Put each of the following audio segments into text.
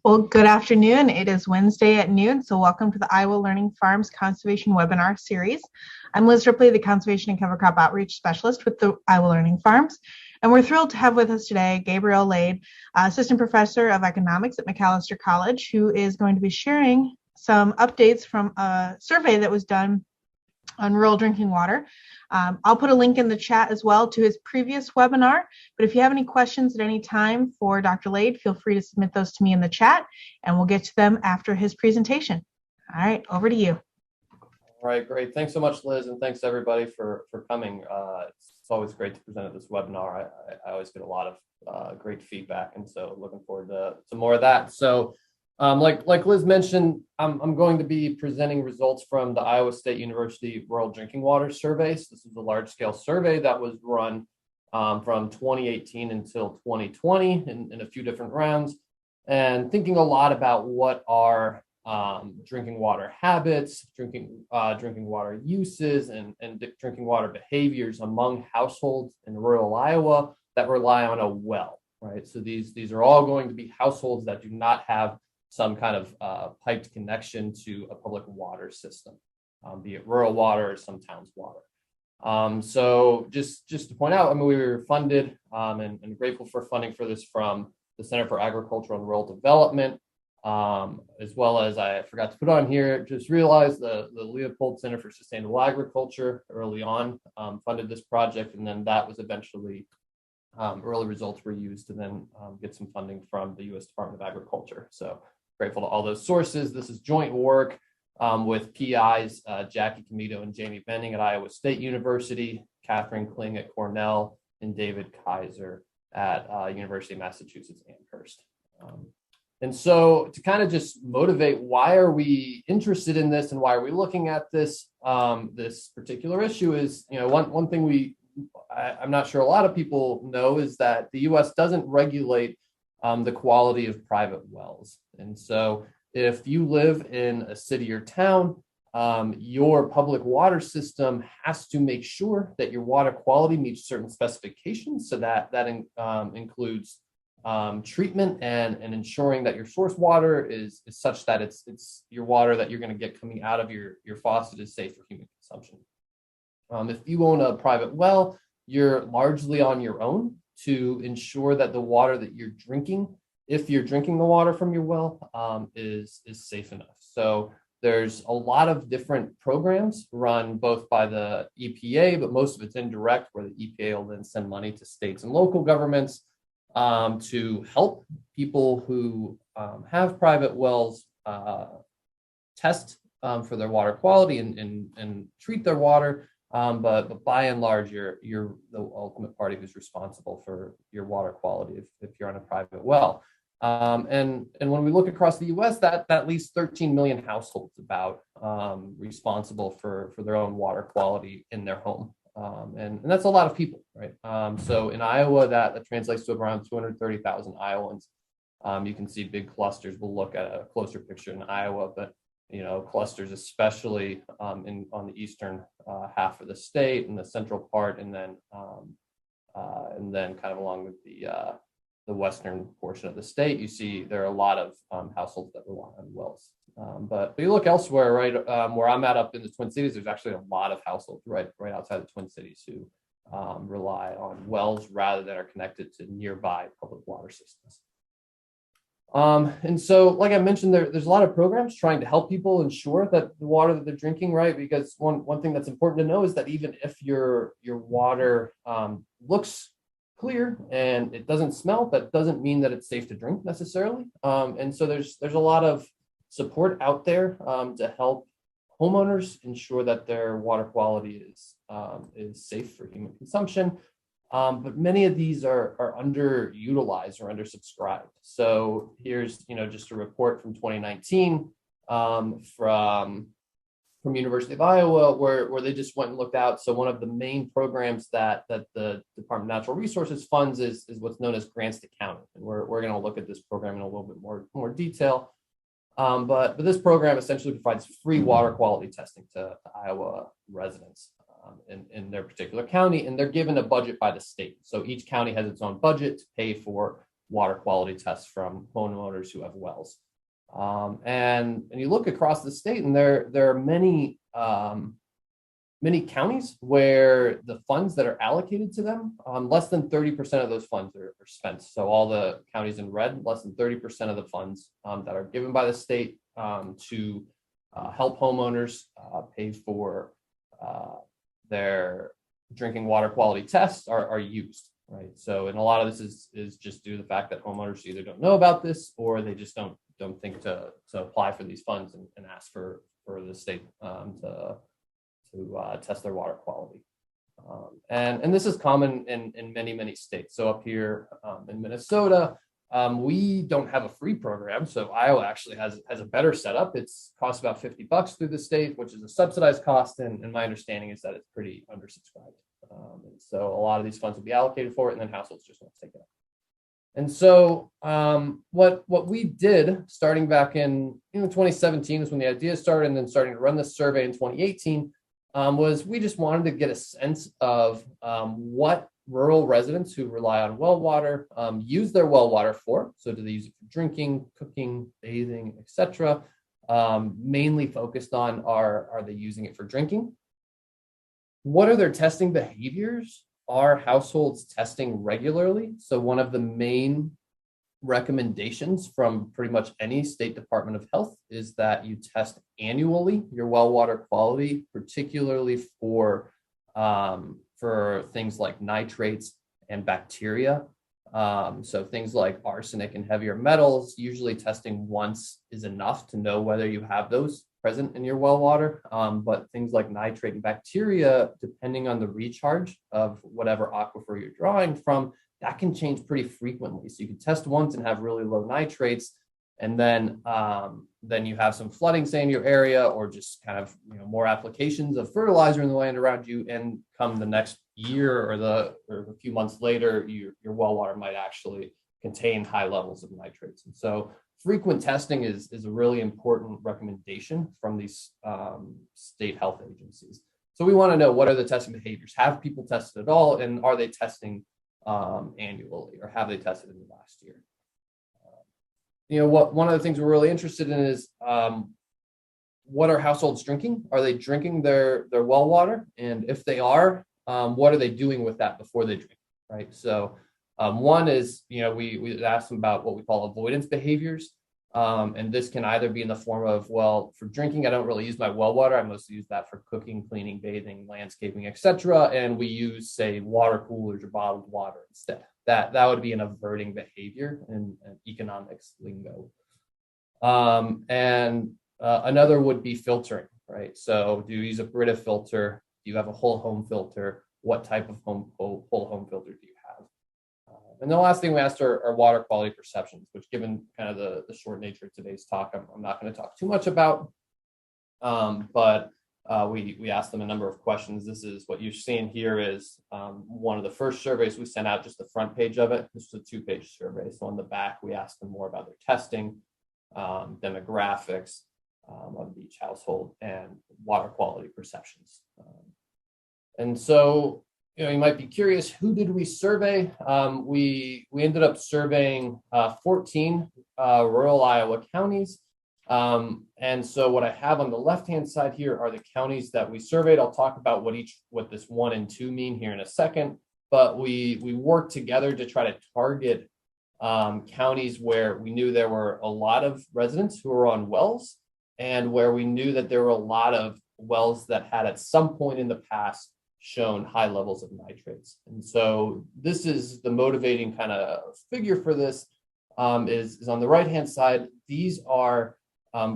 Well, good afternoon. It is Wednesday at noon, so welcome to the Iowa Learning Farms Conservation Webinar Series. I'm Liz Ripley, the Conservation and Cover Crop Outreach Specialist with the Iowa Learning Farms, and we're thrilled to have with us today Gabriel Lade, Assistant Professor of Economics at Macalester College, who is going to be sharing some updates from a survey that was done on rural drinking water. I'll put a link in the chat as well to his previous webinar, but if you have any questions at any time for Dr. Lade, feel free to submit those to me in the chat and we'll get to them after his presentation. All right, over to you. All right, great. Thanks so much, Liz, and thanks everybody for coming. It's always great to present at this webinar. I always get a lot of great feedback, and so looking forward to more of that. So like Liz mentioned, I'm going to be presenting results from the Iowa State University Rural Drinking Water Surveys. This is a large-scale survey that was run from 2018 until 2020 in a few different rounds, and thinking a lot about what are drinking water habits, drinking water uses, and drinking water behaviors among households in rural Iowa that rely on a well, right? So these are all going to be households that do not have some kind of piped connection to a public water system, be it rural water or some town's water. So just to point out, I mean, we were funded and grateful for funding for this from the Center for Agricultural and Rural Development, as well as I forgot to put on here, just realized the Leopold Center for Sustainable Agriculture early on funded this project, and then that was eventually early results were used to then get some funding from the U.S. Department of Agriculture. So grateful to all those sources. This is joint work with PIs Jackie Comito and Jamie Benning at Iowa State University, Catherine Kling at Cornell, and David Kaiser at University of Massachusetts Amherst. And so to kind of just motivate, why are we interested in this and why are we looking at this this particular issue is, one thing I'm not sure a lot of people know is that the U.S. doesn't regulate the quality of private wells. And so if you live in a city or town, your public water system has to make sure that your water quality meets certain specifications. So that includes treatment and ensuring that your source water is such that it's your water that you're going to get coming out of your faucet is safe for human consumption. If you own a private well, you're largely on your own to ensure that the water that you're drinking, if you're drinking the water from your well, is safe enough. So there's a lot of different programs run both by the EPA, but most of it's indirect, where the EPA will then send money to states and local governments to help people who have private wells test for their water quality and treat their water. But by and large, you're the ultimate party who's responsible for your water quality if you're on a private well. And when we look across the U.S., that leaves 13 million households about responsible for their own water quality in their home. And that's a lot of people, right? So in Iowa, that translates to around 230,000 Iowans. You can see big clusters. We'll look at a closer picture in Iowa, but clusters, especially on the eastern half of the state and the central part, and then kind of along with the western portion of the state, you see there are a lot of households that rely on wells. But you look elsewhere, right, where I'm at up in the Twin Cities, there's actually a lot of households right outside the Twin Cities who rely on wells rather than are connected to nearby public water systems. And so, like I mentioned, there's a lot of programs trying to help people ensure that the water that they're drinking, right? Because one thing that's important to know is that even if your water looks clear and it doesn't smell, that doesn't mean that it's safe to drink necessarily. And so there's a lot of support out there to help homeowners ensure that their water quality is safe for human consumption. But many of these are underutilized or undersubscribed. So here's just a report from 2019 from University of Iowa where they just went and looked out. So one of the main programs that the Department of Natural Resources funds is what's known as grants to county, and we're going to look at this program in a little bit more detail. But this program essentially provides free water quality testing to Iowa residents in their particular county, and they're given a budget by the state. So each county has its own budget to pay for water quality tests from homeowners who have wells. And you look across the state, and there are many counties where the funds that are allocated to them, less than 30% of those funds are spent. So all the counties in red, less than 30% of the funds that are given by the state to help homeowners pay for their drinking water quality tests are used, right? So, and a lot of this is just due to the fact that homeowners either don't know about this, or they just don't think to apply for these funds and ask for the state to test their water quality. And this is common in many states. So up here in Minnesota, we don't have a free program. So Iowa actually has a better setup. It's costs about $50 through the state, which is a subsidized cost. And my understanding is that it's pretty undersubscribed. And so a lot of these funds will be allocated for it, and then households just won't take it up. And so what we did starting back in 2017 is when the idea started, and then starting to run this survey in 2018 was we just wanted to get a sense of what rural residents who rely on well water use their well water for. So do they use it for drinking, cooking, bathing, etc.? Mainly focused on are they using it for drinking? What are their testing behaviors? Are households testing regularly? So one of the main recommendations from pretty much any state department of health is that you test annually your well water quality, particularly for things like nitrates and bacteria. So things like arsenic and heavier metals, usually testing once is enough to know whether you have those present in your well water. But things like nitrate and bacteria, depending on the recharge of whatever aquifer you're drawing from, that can change pretty frequently. So you can test once and have really low nitrates, and then you have some flooding, say, in your area, or just kind of more applications of fertilizer in the land around you, and come the next year or a few months later, your well water might actually contain high levels of nitrates. And so frequent testing is a really important recommendation from these state health agencies. So we want to know, what are the testing behaviors? Have people tested at all, and are they testing annually, or have they tested in the last year? One of the things we're really interested in is what are households drinking? Are they drinking their well water? And if they are, what are they doing with that before they drink, right? So one is, we asked them about what we call avoidance behaviors. And this can either be in the form of, well, for drinking, I don't really use my well water. I mostly use that for cooking, cleaning, bathing, landscaping, etc. And we use, say, water coolers or bottled water instead. That would be an averting behavior in economics lingo. And another would be filtering, right? So do you use a Brita filter? Do you have a whole home filter? What type of whole home filter do you have? And the last thing we asked are water quality perceptions, which, given kind of the short nature of today's talk, I'm not going to talk too much about. But we asked them a number of questions. This is what you're seeing here is one of the first surveys we sent out, just the front page of it. This is a 2-page survey. So on the back, we asked them more about their testing, demographics of each household, and water quality perceptions. And so, you might be curious, who did we survey? We ended up surveying 14 rural Iowa counties. And so what I have on the left-hand side here are the counties that we surveyed. I'll talk about what this 1 and 2 mean here in a second, but we worked together to try to target counties where we knew there were a lot of residents who were on wells, and where we knew that there were a lot of wells that had at some point in the past shown high levels of nitrates. And so this is the motivating kind of figure for this, is on the right-hand side. These are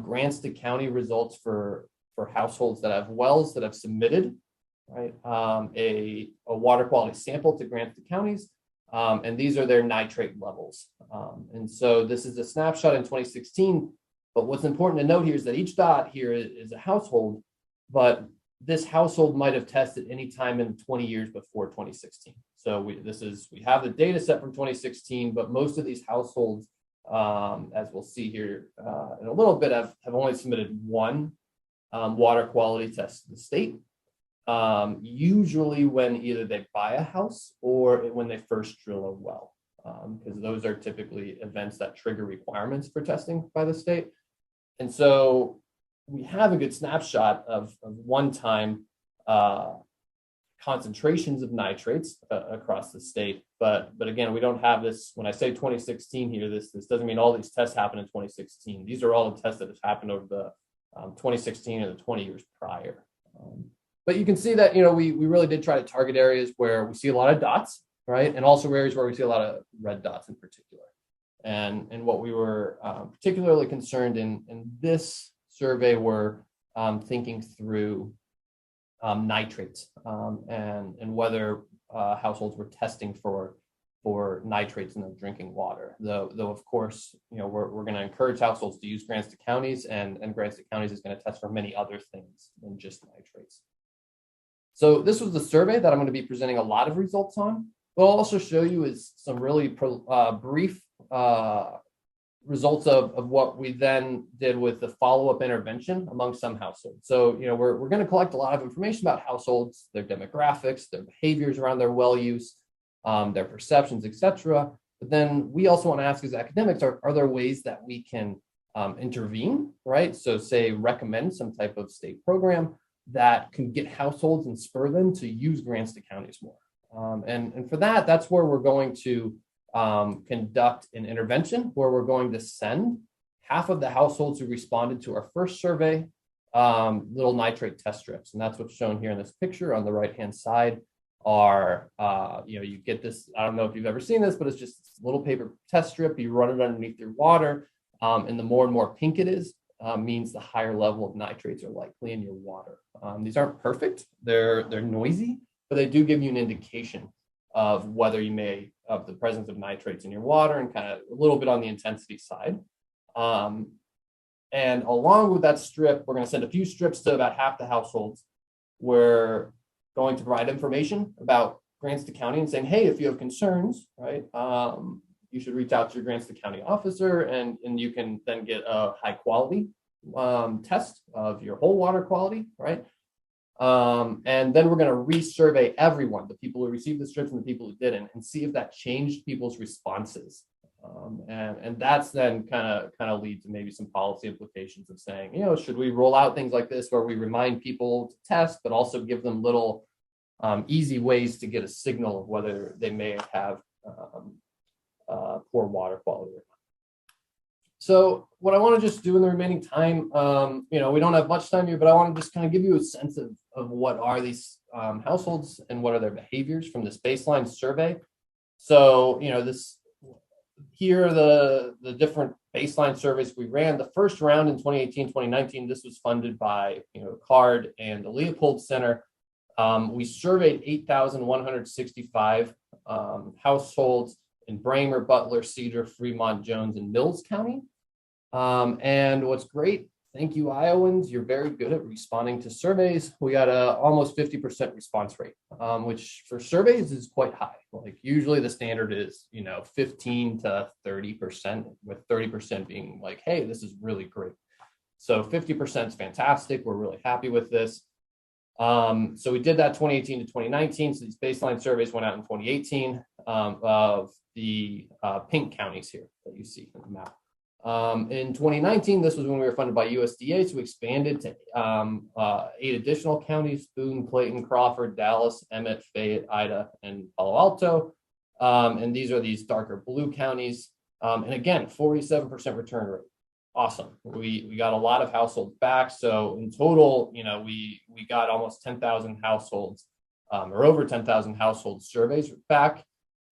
grants to county results for households that have wells that have submitted, right, a water quality sample to grants to counties, and these are their nitrate levels. And so this is a snapshot in 2016, but what's important to note here is that each dot here is a household, but this household might have tested any time in 20 years before 2016. So we have the data set from 2016, but most of these households, as we'll see here in a little bit, have only submitted one water quality test to the state, usually when either they buy a house or when they first drill a well. because those are typically events that trigger requirements for testing by the state. And so we have a good snapshot of one-time concentrations of nitrates across the state. But again, we don't have this. When I say 2016 here, this doesn't mean all these tests happened in 2016. These are all the tests that have happened over the 2016 or the 20 years prior. But you can see that, we really did try to target areas where we see a lot of dots, right? And also areas where we see a lot of red dots in particular. And what we were particularly concerned in this survey were thinking through nitrates and whether households were testing for nitrates in their drinking water. Though of course, we're going to encourage households to use grants to counties, and grants to counties is going to test for many other things than just nitrates. So this was the survey that I'm going to be presenting a lot of results on. What I'll also show you is some really brief results of what we then did with the follow-up intervention among some households. So, we're going to collect a lot of information about households, their demographics, their behaviors around their well use, their perceptions, etc. But then we also want to ask as academics, are there ways that we can intervene, right? So say recommend some type of state program that can get households and spur them to use grants to counties more. And for that's where we're going to conduct an intervention where we're going to send half of the households who responded to our first survey little nitrate test strips. And that's what's shown here in this picture on the right-hand side are, you get this, I don't know if you've ever seen this, but it's just this little paper test strip. You run it underneath your water. And the more and more pink it is, means the higher level of nitrates are likely in your water. These aren't perfect. They're noisy, but they do give you an indication of whether you may of the presence of nitrates in your water and kind of a little bit on the intensity side. And along with that strip, we're going to send a few strips to about half the households. We're going to provide information about grants to county and saying, hey, if you have concerns, right, you should reach out to your grants to county officer, and you can then get a high quality test of your whole water quality, right? And then we're going to resurvey everyone, the people who received the strips and the people who didn't, and see if that changed people's responses. And that's then kind of lead to maybe some policy implications of saying, should we roll out things like this where we remind people to test, but also give them little easy ways to get a signal of whether they may have poor water quality or not. So what I want to just do in the remaining time, we don't have much time here, but I want to just kind of give you a sense of what are these households and what are their behaviors from this baseline survey. So, here are the different baseline surveys we ran. The first round in 2018, 2019, this was funded by, CARD and the Leopold Center. We surveyed 8,165 households in Bramer, Butler, Cedar, Fremont, Jones, and Mills County. And what's great, thank you, Iowans. You're very good at responding to surveys. We got a almost 50% response rate, which for surveys is quite high. Like usually the standard is, 15 to 30%, with 30% being like, hey, this is really great. So 50% is fantastic. We're really happy with this. So we did that 2018 to 2019. So these baseline surveys went out in 2018 of the pink counties here that you see on the map. In 2019, this was when we were funded by USDA, so we expanded to 8 additional counties: Boone, Clayton, Crawford, Dallas, Emmett, Fayette, Ida, and Palo Alto. And these are these darker blue counties. And again, 47% return rate. Awesome. We got a lot of households back. So in total, we got almost 10,000 households or over 10,000 household surveys back.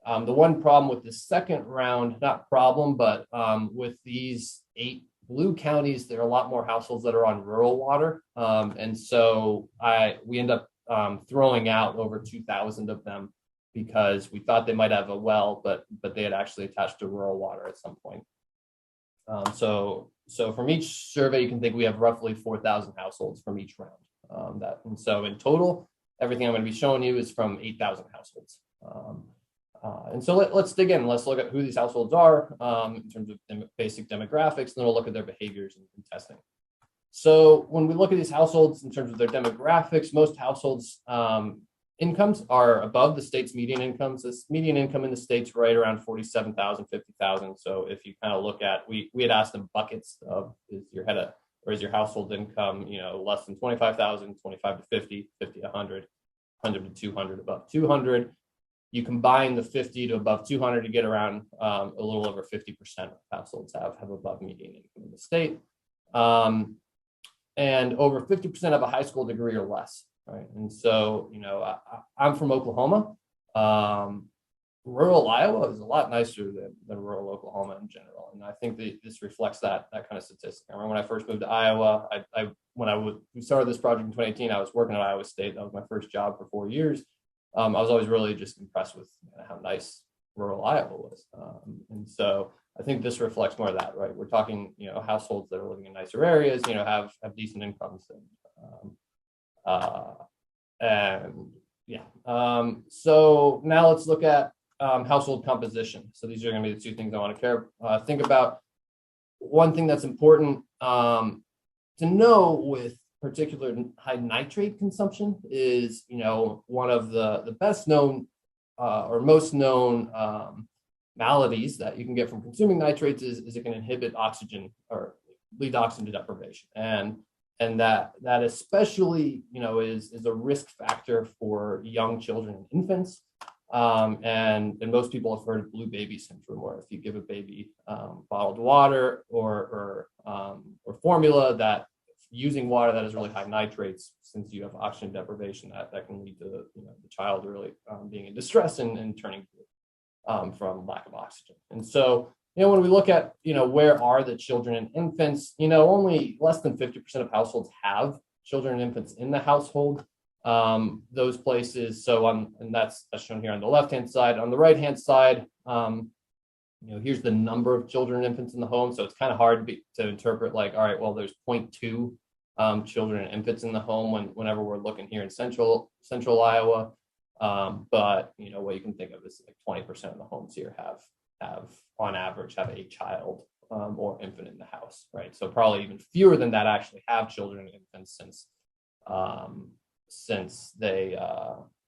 The one problem with the second round, not problem, but with these 8 blue counties, there are a lot more households that are on rural water. And so we end up throwing out over 2,000 of them because we thought they might have a well, but they had actually attached to rural water at some point. So from each survey, you can think we have roughly 4,000 households from each round. And so in total, everything I'm going to be showing you is from 8,000 households. And so let's dig in. Let's look at who these households are in terms of basic demographics, and then we'll look at their behaviors and testing. So when we look at these households in terms of their demographics, most households incomes are above the state's median incomes. This median income in the state's right around 47,000, 50,000. So if you kind of look at, we had asked them buckets of is your household income, less than 25,000, 25 to 50, 50 to 100, 100 to 200, above 200. You combine the 50 to above 200 to get around a little over 50% of households have above median income in the state. And over 50% have a high school degree or less, right? And so, I'm from Oklahoma. Rural Iowa is a lot nicer than rural Oklahoma in general. And I think that this reflects that kind of statistic. I remember when I first moved to Iowa, we started this project in 2018, I was working at Iowa State. That was my first job for 4 years. I was always really just impressed with how nice rural Iowa was. And so I think this reflects more of that, right? We're talking, households that are living in nicer areas, have decent incomes. So now let's look at household composition. So these are going to be the two things I want to think about. One thing that's important to know with particular high nitrate consumption is, one of the best known or most known maladies that you can get from consuming nitrates is it can inhibit oxygen or lead to oxygen deprivation. And that especially, is a risk factor for young children and infants. And most people have heard of blue baby syndrome, where if you give a baby bottled water or formula that using water that is really high nitrates, since you have oxygen deprivation, that can lead to the child really being in distress and turning from lack of oxygen. And so, when we look at, where are the children and infants, only less than 50% of households have children and infants in the household. Those places. So and that's shown here on the left-hand side. On the right-hand side, here's the number of children and infants in the home. So it's kind of hard to interpret like, all right, well, there's 0.2 children and infants in the home whenever we're looking here in central Iowa. But what you can think of is like 20% of the homes here have on average have a child or infant in the house, right? So probably even fewer than that actually have children and infants, since they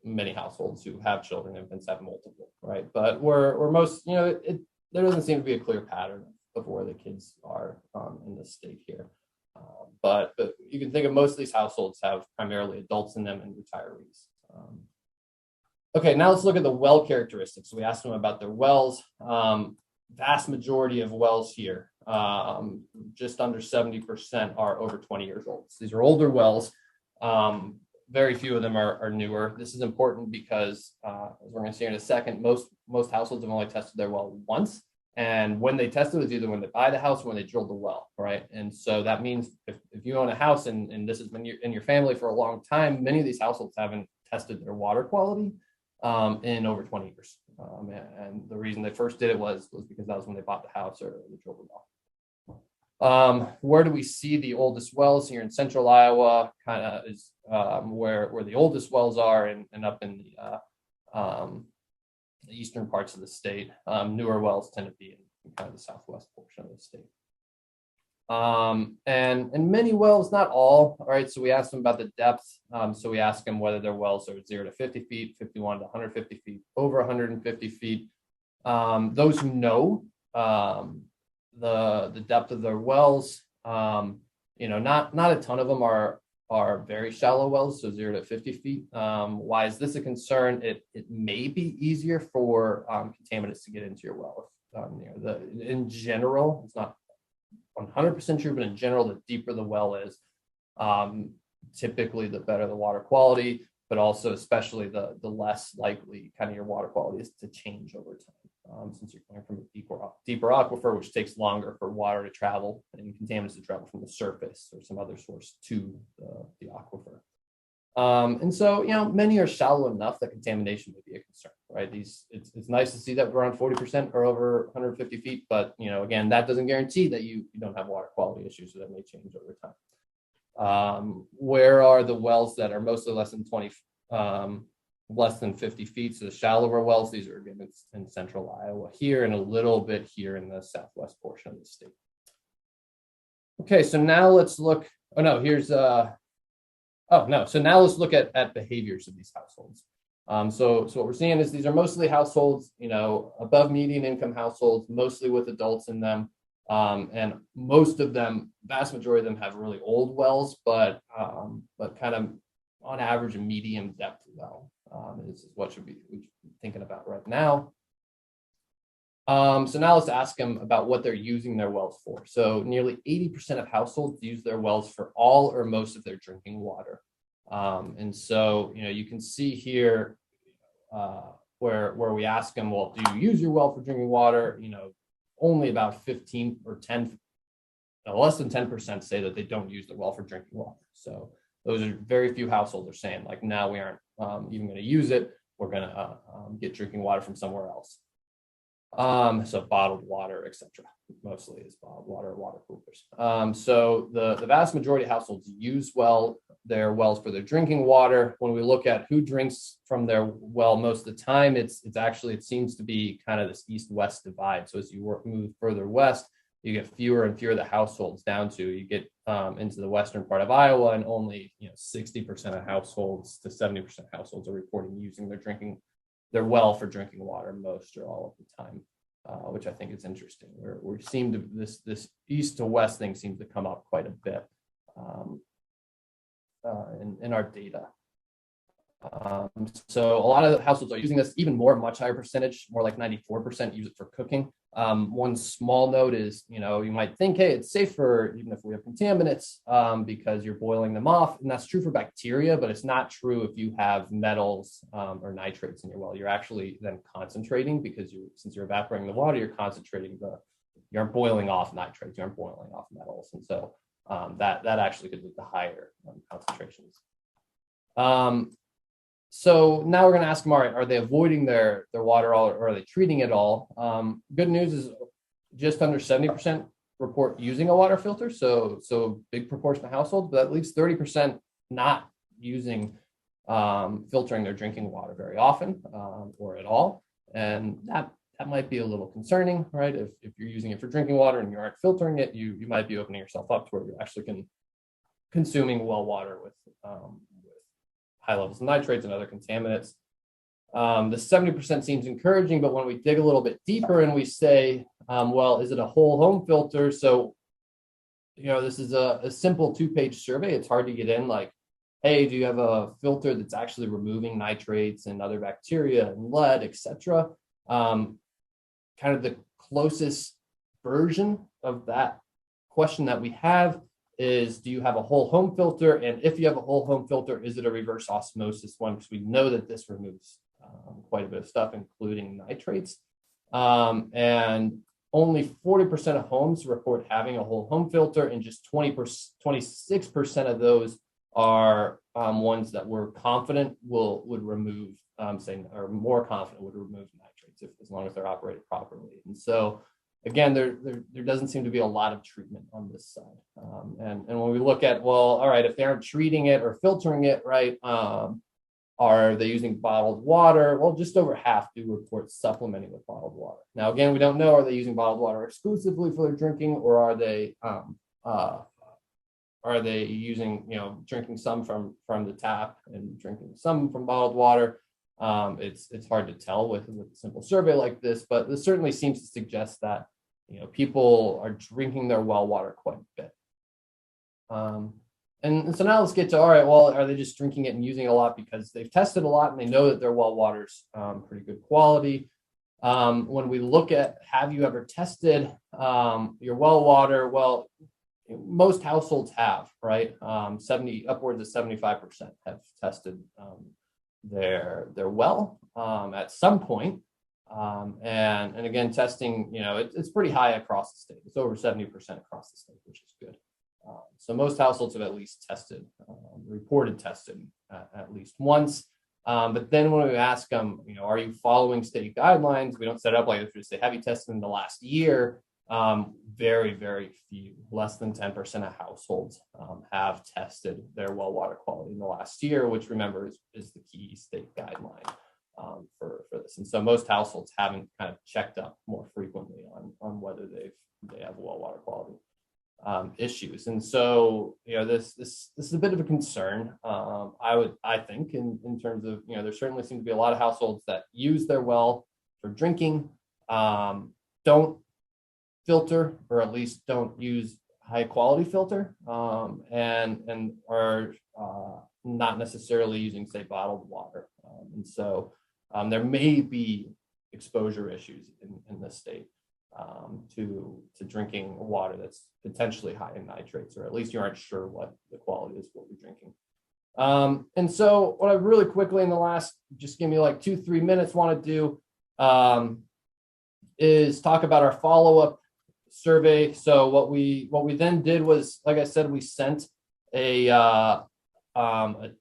many households who have children and infants have multiple, right? But we're most, there doesn't seem to be a clear pattern of where the kids are in the state here. But you can think of most of these households have primarily adults in them and retirees. Okay, now let's look at the well characteristics. So we asked them about their wells. Vast majority of wells here, just under 70% are over 20 years old. So these are older wells. Very few of them are newer. This is important because, as we're going to see in a second, most households have only tested their well once. And when they test it, it's either when they buy the house or when they drill the well, right? And so that means if you own a house and this has been in your family for a long time, many of these households haven't tested their water quality in over 20 years. And the reason they first did it was because that was when they bought the house or they drilled the well. Where do we see the oldest wells? Here in central Iowa, kind of is where the oldest wells are, and up in the eastern parts of the state. Newer wells tend to be in kind of the southwest portion of the state. And many wells, not all right. So we asked them about the depth. So we asked them whether their wells are 0 to 50 feet, 51 to 150 feet, over 150 feet. Those who know the depth of their wells, not a ton of them are very shallow wells, so 0 to 50 feet. Why is this a concern? It may be easier for contaminants to get into your well. In general, it's not 100% true, but in general, the deeper the well is, typically the better the water quality, but also especially the less likely kind of your water quality is to change over time. Since you're coming from a deeper aquifer, which takes longer for water to travel and contaminants to travel from the surface or some other source to the aquifer. And so, many are shallow enough that contamination may be a concern, right? It's nice to see that around 40% are over 150 feet, but, again, that doesn't guarantee that you don't have water quality issues, so that may change over time. Where are the wells that are mostly less than 50 feet? So the shallower wells, these are again in central Iowa here and a little bit here in the southwest portion of the state. Okay, so now let's look, so now let's look at behaviors of these households. So what we're seeing is these are mostly households, above median income households, mostly with adults in them. And most of them, vast majority of them have really old wells, but kind of on average a medium depth well is what we should be thinking about right now. So now let's ask them about what they're using their wells for. So nearly 80% of households use their wells for all or most of their drinking water. And so, you can see here where we ask them, well, do you use your well for drinking water? Only about 15 or 10, less than 10% say that they don't use the well for drinking water. So those are very few households are saying like, now we aren't even going to use it. We're going to get drinking water from somewhere else. So bottled water, etc. Mostly is bottled water, water coolers. So the vast majority of households use their wells for their drinking water. When we look at who drinks from their well most of the time, it seems to be kind of this east-west divide. So as you move further west, you get fewer and fewer of the households down to you get into the western part of Iowa, and only 60% of households to 70% of households are reporting using their well for drinking water most or all of the time, which I think is interesting. We seem to this east to west thing seems to come up quite a bit in our data. So a lot of the households are using this, even much higher percentage, more like 94% use it for cooking. One small note is, you might think, hey, it's safer even if we have contaminants because you're boiling them off. And that's true for bacteria, but it's not true if you have metals or nitrates in your well. You're actually then concentrating because since you're evaporating the water, you're concentrating you aren't boiling off nitrates, you aren't boiling off metals. And so that actually could lead to higher concentrations. So now we're going to ask them, all right, are they avoiding their water all, or are they treating it all? Good news is just under 70% report using a water filter. So big proportion of households, but at least 30% not using filtering their drinking water very often or at all. And that might be a little concerning, right? If you're using it for drinking water and you aren't filtering it, you might be opening yourself up to where you're actually consuming well water with high levels of nitrates and other contaminants. The 70% seems encouraging, but when we dig a little bit deeper and we say, well, is it a whole home filter? So, this is a simple 2-page survey. It's hard to get in like, hey, do you have a filter that's actually removing nitrates and other bacteria and lead, etc.? Kind of the closest version of that question that we have is, do you have a whole home filter? And if you have a whole home filter, is it a reverse osmosis one? Because we know that this removes quite a bit of stuff, including nitrates. And only 40% of homes report having a whole home filter, and just 26% of those are ones that we're confident would remove, or more confident would remove nitrates as long as they're operated properly. And so again, there doesn't seem to be a lot of treatment on this side. And when we look at, well, all right, if they aren't treating it or filtering it right, are they using bottled water? Well, just over half do report supplementing with bottled water. Now, again, we don't know, are they using bottled water exclusively for their drinking, or are they using, drinking some from the tap and drinking some from bottled water? It's hard to tell with a simple survey like this, but this certainly seems to suggest that people are drinking their well water quite a bit. And so now let's get to, all right, well, are they just drinking it and using it a lot because they've tested a lot and they know that their well water's pretty good quality? When we look at, have you ever tested your well water? Well, most households have, right? Upwards of 75% have tested their well at some point. And again, testing, it's pretty high across the state. It's over 70% across the state, which is good. So most households have at least reported tested at least once. But then when we ask them, are you following state guidelines? We don't set it up like this. We just say, have you tested in the last year? Very, very few, less than 10% of households have tested their well water quality in the last year, which, remember, is the key state guideline for this. And so most households haven't kind of checked up more frequently on whether they have well water quality. issues. And so, this is a bit of a concern. I think in terms of, there certainly seem to be a lot of households that use their well for drinking, don't filter, or at least don't use high quality filter, and are not necessarily using, say, bottled water. And so there may be exposure issues in this state to drinking water that's potentially high in nitrates, or at least you aren't sure what the quality is of what you're drinking. And so what I really quickly in the last, just give me like 2-3 minutes, want to do is talk about our follow-up survey. So what we then did was, like I said, we sent a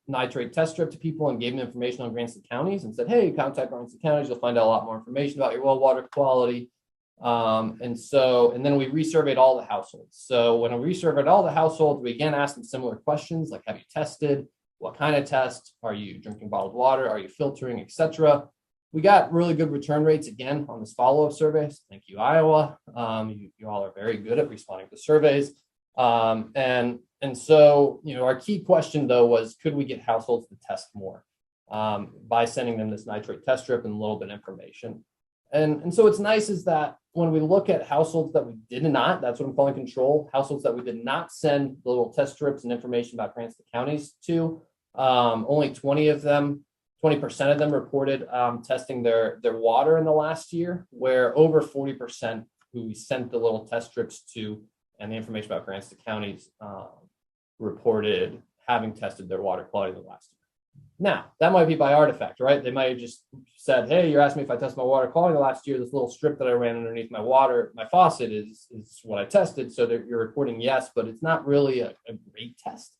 nitrate test strip to people and gave them information on Grantston counties and said, hey, contact Grantston counties, you'll find out a lot more information about your well water quality. And then we resurveyed all the households. So when we resurveyed all the households, we again asked them similar questions like, have you tested? What kind of test? Are you drinking bottled water? Are you filtering, etc.? We got really good return rates again on this follow-up surveys. Thank you, Iowa. You all are very good at responding to surveys. And so, our key question though was, could we get households to test more by sending them this nitrate test strip and a little bit of information? And so what's nice is that when we look at households that we did not, that's what I'm calling control, households that we did not send the little test strips and information about Grantston counties to, only 20% of them reported testing their water in the last year, where over 40% who we sent the little test strips to and the information about Grantston counties reported having tested their water quality in the last year. Now, that might be by artifact, right? They might have just said, hey, you're asking me if I tested my water quality last year. This little strip that I ran underneath my faucet is what I tested. So you're reporting yes, but it's not really a great test.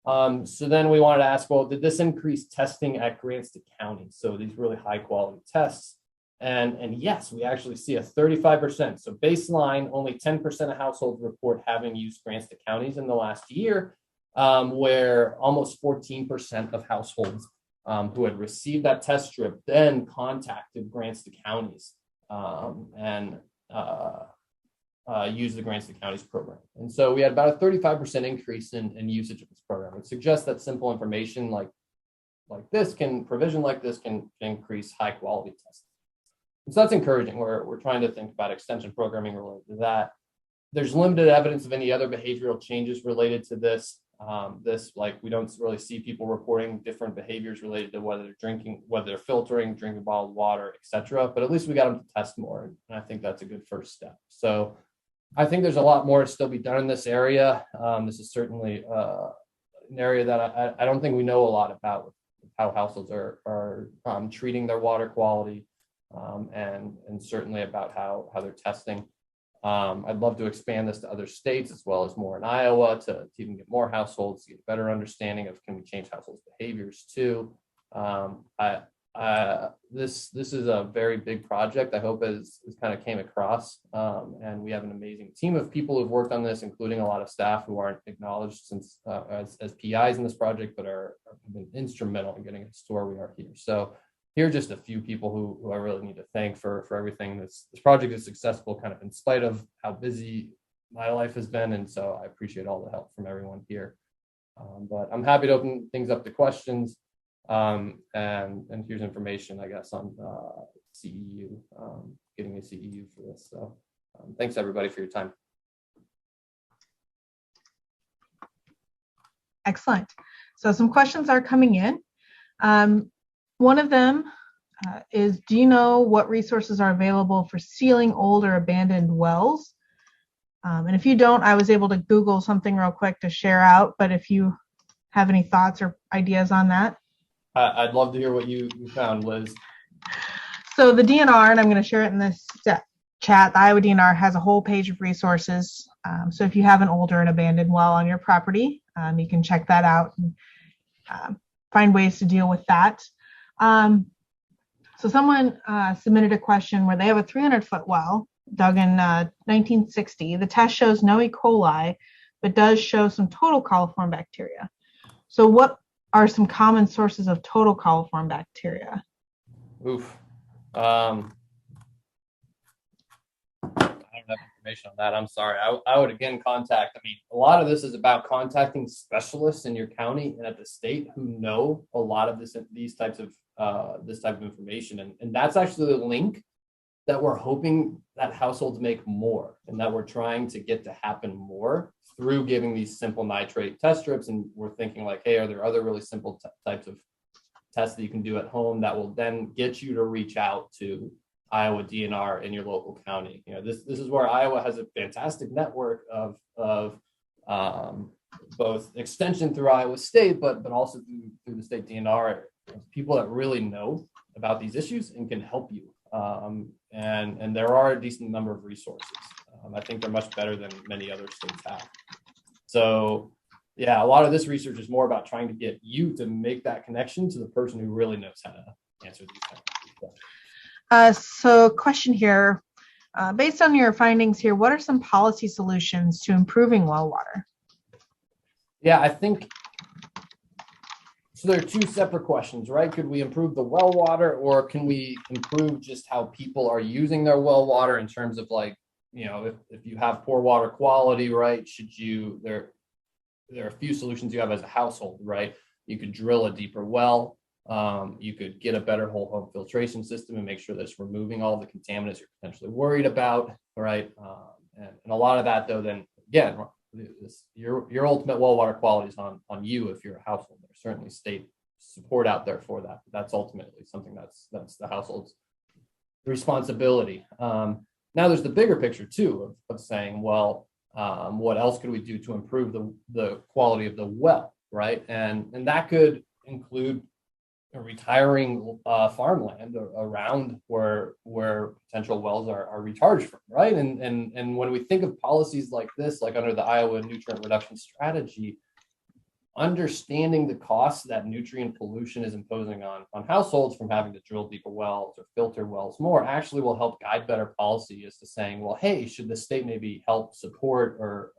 So then we wanted to ask, well, did this increase testing at Grantston County? So these really high quality tests. And yes, we actually see a 35%. So baseline, only 10% of households report having used Grantston counties in the last year, where almost 14% of households who had received that test strip then contacted Grantston counties and used the Grantston counties program. And so we had about a 35% increase in usage of this program. It suggests that simple information like this provision like this can increase high quality testing. And so that's encouraging. We're trying to think about extension programming related to that. There's limited evidence of any other behavioral changes related to this. We don't really see people reporting different behaviors related to whether they're drinking, whether they're filtering, drinking bottled water, etc. But at least we got them to test more, and I think that's a good first step. So I think there's a lot more to still be done in this area. This is certainly an area that I don't think we know a lot about, how households are treating their water quality, and certainly about how they're testing. I'd love to expand this to other states as well as more in Iowa to even get more households, to get a better understanding of, can we change households' behaviors too. This is a very big project. I hope as kind of came across, and we have an amazing team of people who've worked on this, including a lot of staff who aren't acknowledged since as PIs in this project, but are been instrumental in getting us to where we are here. So here are just a few people who I really need to thank for everything. This project is successful kind of in spite of how busy my life has been. And so I appreciate all the help from everyone here. But I'm happy to open things up to questions. And here's information, I guess, on CEU, getting a CEU for this. So thanks everybody for your time. Excellent. So some questions are coming in. One of them is, do you know what resources are available for sealing old or abandoned wells? And if you don't, I was able to Google something real quick to share out, but if you have any thoughts or ideas on that. I'd love to hear what you found, Liz. So the DNR, and I'm going to share it in this chat, the Iowa DNR has a whole page of resources. So if you have an old or an abandoned well on your property, you can check that out and find ways to deal with that. So someone submitted a question where they have a 300-foot well dug in 1960. The test shows no E. coli, but does show some total coliform bacteria. So what are some common sources of total coliform bacteria? Oof. I don't have information on that. I'm sorry. I would again contact. I mean, a lot of this is about contacting specialists in your county and at the state who know a lot of these types of this type of information, and that's actually the link that we're hoping that households make more, and that we're trying to get to happen more through giving these simple nitrate test strips. And we're thinking like, hey, are there other really simple types of tests that you can do at home that will then get you to reach out to Iowa DNR in your local county? You know, this is where Iowa has a fantastic network of both extension through Iowa State, but also through the state DNR, people that really know about these issues and can help you. And there are a decent number of resources. I think they're much better than many other states have. So yeah, a lot of this research is more about trying to get you to make that connection to the person who really knows how to answer these kinds of questions. So question here, based on your findings here, what are some policy solutions to improving well water? Yeah, I think, so there are two separate questions, right? Could we improve the well water, or can we improve just how people are using their well water in terms of like, you know, if you have poor water quality, right? There are a few solutions you have as a household, right? You could drill a deeper well. You could get a better whole home filtration system and make sure that it's removing all the contaminants you're potentially worried about, right? And a lot of that, though, then again, your ultimate well water quality is on you if you're a household. There's certainly state support out there for that. But that's ultimately something that's the household's responsibility. Now there's the bigger picture too of saying, well, what else could we do to improve the quality of the well, right? And that could include retiring farmland around where potential wells are recharged from, right? And when we think of policies like this, like under the Iowa nutrient reduction strategy, understanding the costs that nutrient pollution is imposing on households from having to drill deeper wells or filter wells more actually will help guide better policy as to saying, well, hey, should the state maybe help support or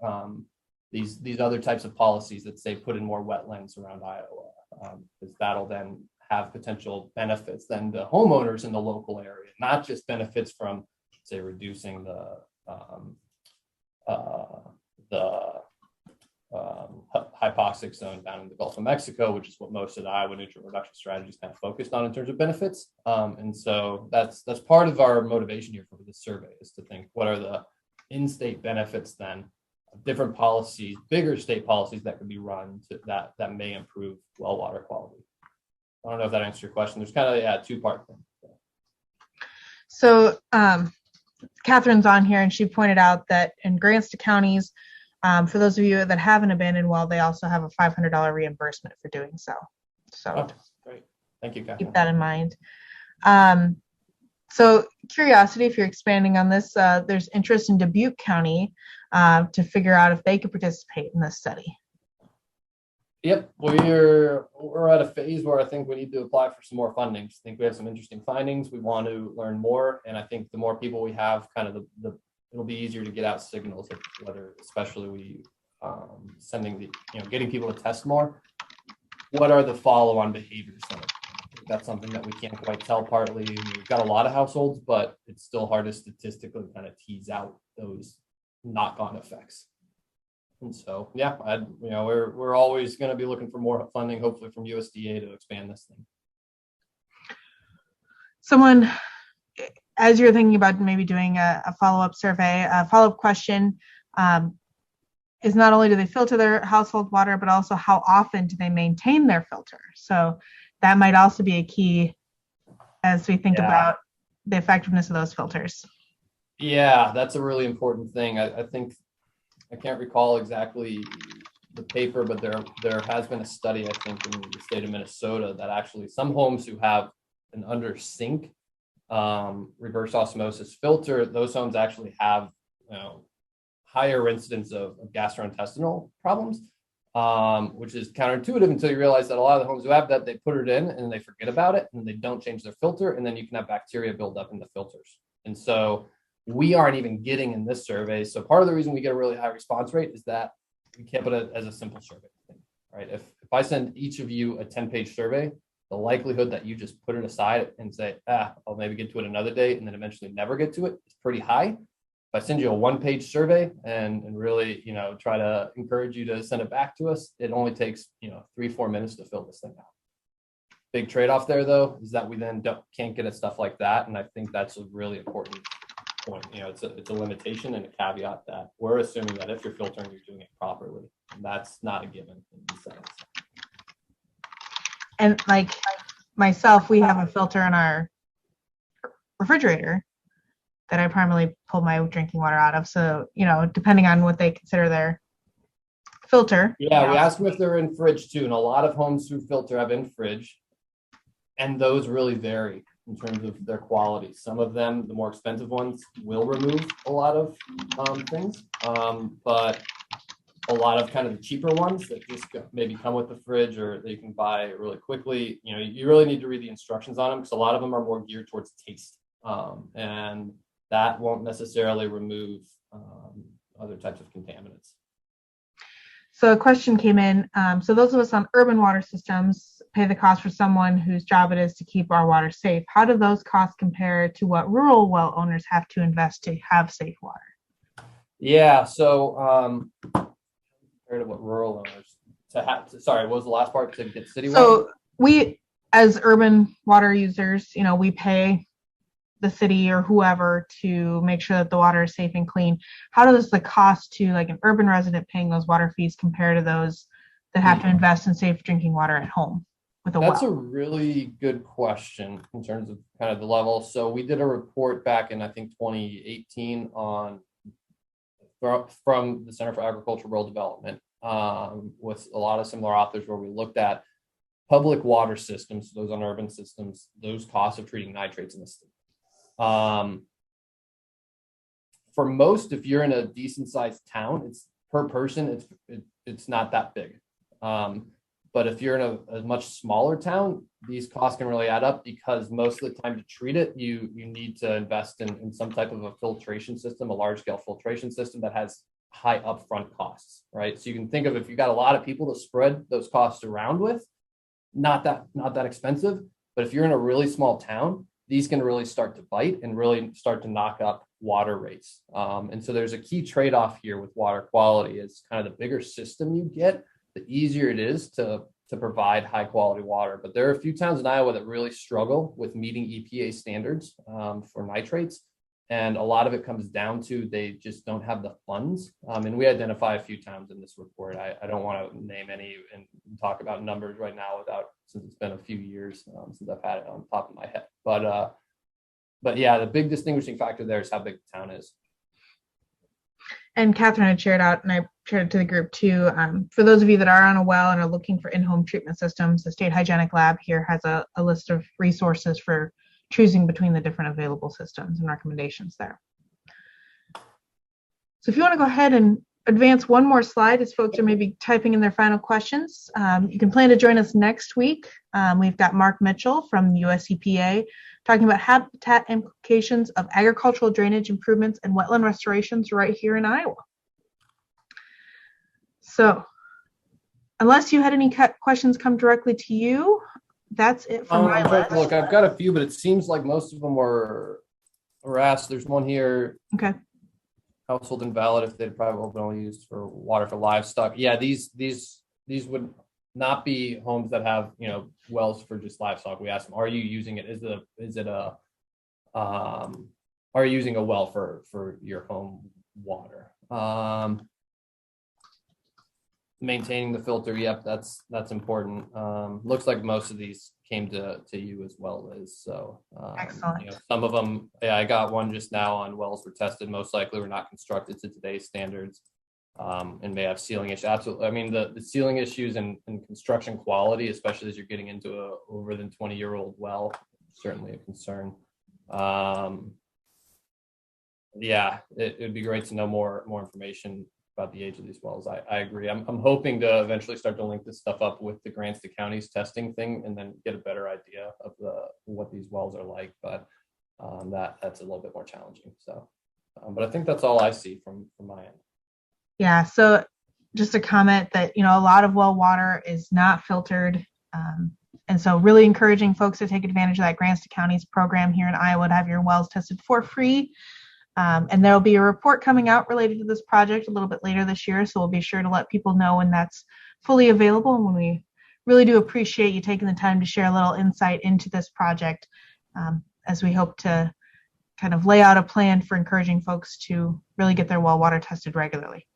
these other types of policies that say put in more wetlands around Iowa, because that'll then have potential benefits then to homeowners in the local area, not just benefits from, say, reducing the hypoxic zone down in the Gulf of Mexico, which is what most of the Iowa nutrient reduction strategies kind of focused on in terms of benefits. And so that's part of our motivation here for this survey, is to think, what are the in-state benefits then of different policies, bigger state policies that could be run that may improve well water quality. I don't know if that answers your question. There's kind of a two-part thing. So Catherine's on here, and she pointed out that in grants to counties, for those of you that have an abandoned well, they also have a $500 reimbursement for doing so. So great. Thank you, Catherine. Keep that in mind. So curiosity, if you're expanding on this, there's interest in Dubuque County to figure out if they could participate in this study. Yep, we're at a phase where I think we need to apply for some more funding. I think we have some interesting findings. We want to learn more, and I think the more people we have, kind of it'll be easier to get out signals of whether, especially we getting people to test more. What are the follow-on behaviors? That's something that we can't quite tell. Partly, we've got a lot of households, but it's still hard to statistically kind of tease out those knock-on effects. And so, yeah, we're always going to be looking for more funding, hopefully from USDA, to expand this thing. Someone, as you're thinking about maybe doing a follow-up survey, a follow-up question is not only do they filter their household water, but also how often do they maintain their filter? So that might also be a key as we think about the effectiveness of those filters. Yeah, that's a really important thing. I think, I can't recall exactly the paper, but there has been a study, I think, in the state of Minnesota that actually some homes who have an under sink reverse osmosis filter, those homes actually have higher incidence of gastrointestinal problems, which is counterintuitive until you realize that a lot of the homes who have that, they put it in and they forget about it and they don't change their filter, and then you can have bacteria build up in the filters. And so we aren't even getting in this survey. So part of the reason we get a really high response rate is that we kept it as a simple survey, right? If I send each of you a 10-page survey, the likelihood that you just put it aside and say, I'll maybe get to it another day and then eventually never get to it is pretty high. if I send you a 1-page survey and really, try to encourage you to send it back to us, it only takes, 3-4 minutes to fill this thing out. Big trade-off there, though, is that we then can't get at stuff like that. And I think that's a really important point. It's a limitation and a caveat that we're assuming that if you're filtering, you're doing it properly. And that's not a given in these settings. And like myself, we have a filter in our refrigerator that I primarily pull my drinking water out of. So, depending on what they consider their filter. Yeah, we asked them if they're in fridge too. And a lot of homes who filter have in fridge. And those really vary in terms of their quality. Some of them, the more expensive ones, will remove a lot of things. But a lot of kind of the cheaper ones that just maybe come with the fridge or they can buy really quickly, you really need to read the instructions on them because a lot of them are more geared towards taste. And that won't necessarily remove other types of contaminants. So a question came in. So those of us on urban water systems pay the cost for someone whose job it is to keep our water safe. How do those costs compare to what rural well owners have to invest to have safe water? Yeah, so compared to what rural owners sorry, what was the last part to get city water? So we, as urban water users, we pay the city or whoever to make sure that the water is safe and clean. How does the cost to like an urban resident paying those water fees compare to those that have to invest in safe drinking water at home with a well? That's a really good question in terms of kind of the level. So we did a report back in, I think, 2018 from the Center for Agricultural Rural Development with a lot of similar authors where we looked at public water systems, those on urban systems, those costs of treating nitrates in the state. For most, if you're in a decent sized town, it's per person, it's not that big. But if you're in a much smaller town, these costs can really add up because most of the time to treat it, you need to invest in some type of a filtration system, a large scale filtration system that has high upfront costs, right? So you can think of if you got a lot of people to spread those costs around with, not that expensive. But if you're in a really small town, these can really start to bite and really start to knock up water rates. And so there's a key trade-off here with water quality is kind of the bigger system you get, the easier it is to provide high quality water. But there are a few towns in Iowa that really struggle with meeting EPA standards for nitrates. And a lot of it comes down to they just don't have the funds. And we identify a few towns in this report. I don't want to name any and talk about numbers right now since it's been a few years since I've had it on top of my head. But yeah, the big distinguishing factor there is how big the town is. And Catherine had shared out, and I shared it to the group too. For those of you that are on a well and are looking for in-home treatment systems, the State Hygienic Lab here has a list of resources for choosing between the different available systems and recommendations there. So if you want to go ahead and advance one more slide as folks are maybe typing in their final questions, you can plan to join us next week. We've got Mark Mitchell from the US EPA talking about habitat implications of agricultural drainage improvements and wetland restorations right here in Iowa. So unless you had any questions come directly to you, that's it for my list. Look, I've got a few, but it seems like most of them were asked. There's one here. Okay. Household invalid if they'd probably only used for water for livestock. Yeah, these would not be homes that have wells for just livestock. We asked them, are you using it? Are you using a well for your home water? Maintaining the filter, yep, that's important. Looks like most of these came to you as well, Liz. So excellent. Some of them, yeah, I got one just now on wells were tested, most likely were not constructed to today's standards, and may have sealing issues. Absolutely. I mean, the sealing issues and construction quality, especially as you're getting into a over than 20-year-old well, certainly a concern. Yeah, it would be great to know more information about the age of these wells. I agree. I'm hoping to eventually start to link this stuff up with the grants to counties testing thing and then get a better idea of what these wells are like. But that's a little bit more challenging. So, but I think that's all I see from my end. Yeah. So just a comment that, a lot of well water is not filtered. And so really encouraging folks to take advantage of that grants to counties program here in Iowa to have your wells tested for free. And there will be a report coming out related to this project a little bit later this year, so we'll be sure to let people know when that's fully available. And when we really do appreciate you taking the time to share a little insight into this project, as we hope to kind of lay out a plan for encouraging folks to really get their well water tested regularly.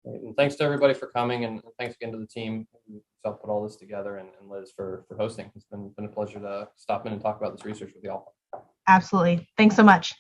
And thanks to everybody for coming, and thanks again to the team who helped put all this together, and Liz for hosting. It's been a pleasure to stop in and talk about this research with y'all. Absolutely. Thanks so much.